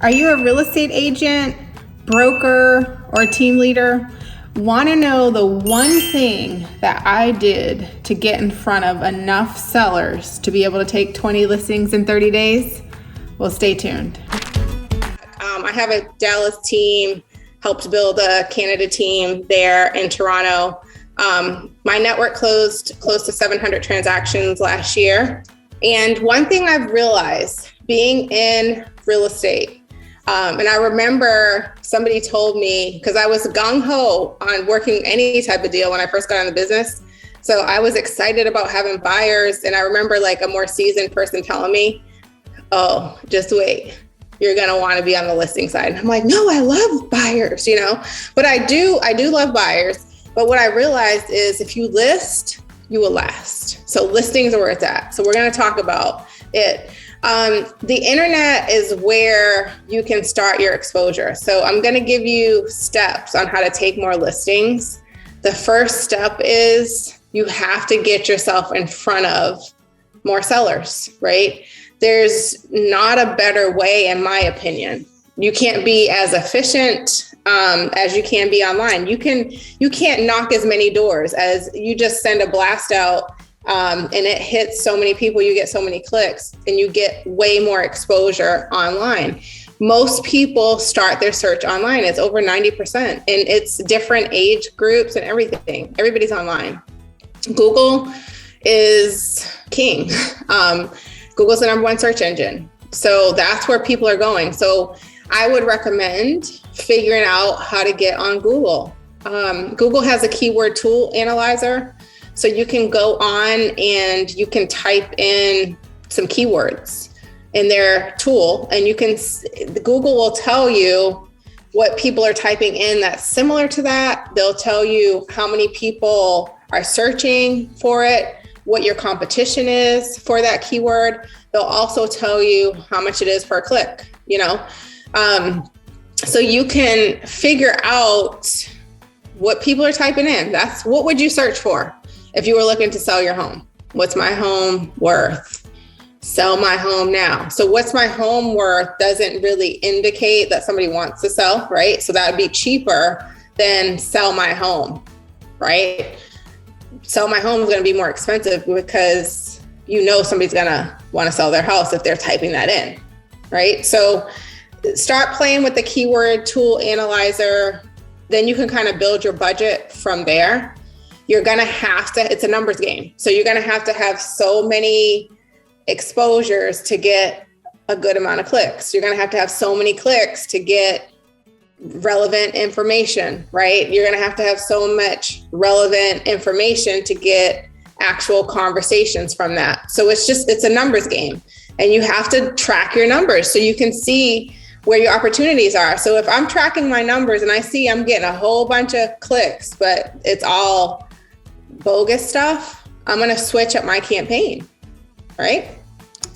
Are you a real estate agent, broker, or team leader? Want to know the one thing that I did to get in front of enough sellers to be able to take 20 listings in 30 days? Well, stay tuned. I have a Dallas team, helped build a Canada team there in Toronto. My network closed close to 700 transactions last year. And one thing I've realized being in real estate, and I remember somebody told me, because I was gung-ho on working any type of deal when I first got in the business. So I was excited about having buyers. And I remember like a more seasoned person telling me, oh, just wait, you're going to want to be on the listing side. And I'm like, no, I love buyers, but I do love buyers. But what I realized is if you list, you will last. So listings are where it's at. So we're going to talk about it. The internet is where you can start your exposure. So I'm going to give you steps on how to take more listings. The first step is you have to get yourself in front of more sellers, right? There's not a better way, in my opinion. You can't be as efficient as you can be online. You can't knock as many doors as you just send a blast out and it hits so many people, you get so many clicks, and you get way more exposure online. Most people start their search online. It's over 90%, and it's different age groups and everything. Everybody's online. Google is king. Google's the number one search engine. So that's where people are going. So I would recommend figuring out how to get on Google. Google has a keyword tool analyzer. So you can go on and you can type in some keywords in their tool, and Google will tell you what people are typing in that's similar to that. They'll tell you how many people are searching for it, what your competition is for that keyword. They'll also tell you how much it is per click, so you can figure out what people are typing in. What would you search for if you were looking to sell your home? What's my home worth? Sell my home now. So what's my home worth doesn't really indicate that somebody wants to sell, right? So that would be cheaper than sell my home, right? Sell my home is going to be more expensive because somebody's going to want to sell their house if they're typing that in, right? So start playing with the keyword tool analyzer. Then you can kind of build your budget from there. You're going to it's a numbers game. So you're going to have so many exposures to get a good amount of clicks. You're going to have so many clicks to get relevant information, right? You're going to have so much relevant information to get actual conversations from that. So it's a numbers game, and you have to track your numbers so you can see where your opportunities are. So if I'm tracking my numbers and I see I'm getting a whole bunch of clicks, but it's all bogus stuff, I'm going to switch up my campaign, right?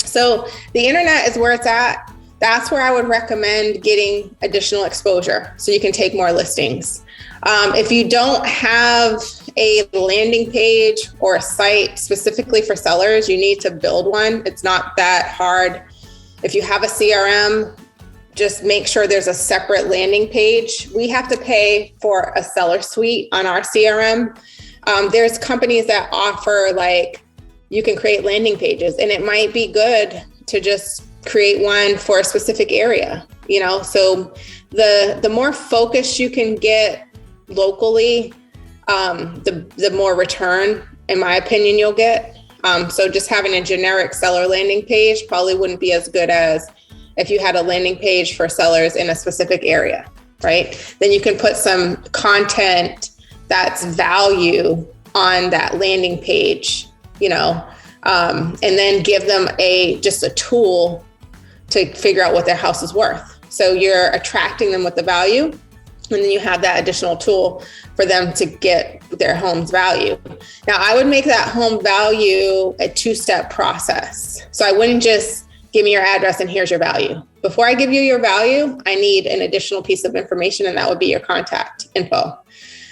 So the internet is where it's at. That's where I would recommend getting additional exposure so you can take more listings. If you don't have a landing page or a site specifically for sellers, you need to build one. It's not that hard. If you have a CRM, just make sure there's a separate landing page. We have to pay for a seller suite on our CRM. There's companies that offer you can create landing pages, and it might be good to just create one for a specific area, so the more focus you can get locally, the more return, in my opinion, you'll get. So just having a generic seller landing page probably wouldn't be as good as if you had a landing page for sellers in a specific area, right? Then you can put some content that's value on that landing page, and then give them just a tool to figure out what their house is worth. So you're attracting them with the value, and then you have that additional tool for them to get their home's value. Now, I would make that home value a two-step process. So I wouldn't just give me your address and here's your value. Before I give you your value, I need an additional piece of information, and that would be your contact info.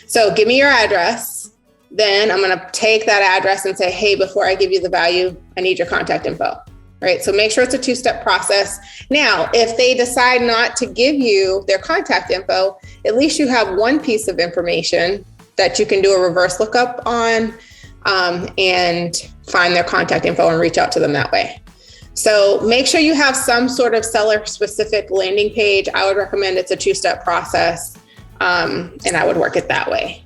So give me your address. Then I'm going to take that address and say, hey, before I give you the value, I need your contact info. right? So make sure it's a two-step process. Now, if they decide not to give you their contact info, at least you have one piece of information that you can do a reverse lookup on, and find their contact info and reach out to them that way. So make sure you have some sort of seller-specific landing page. I would recommend it's a two-step process, and I would work it that way.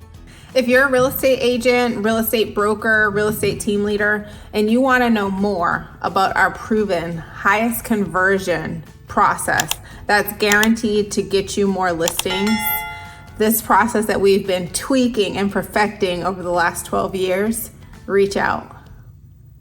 If you're a real estate agent, real estate broker, real estate team leader, and you want to know more about our proven highest conversion process that's guaranteed to get you more listings, this process that we've been tweaking and perfecting over the last 12 years, reach out.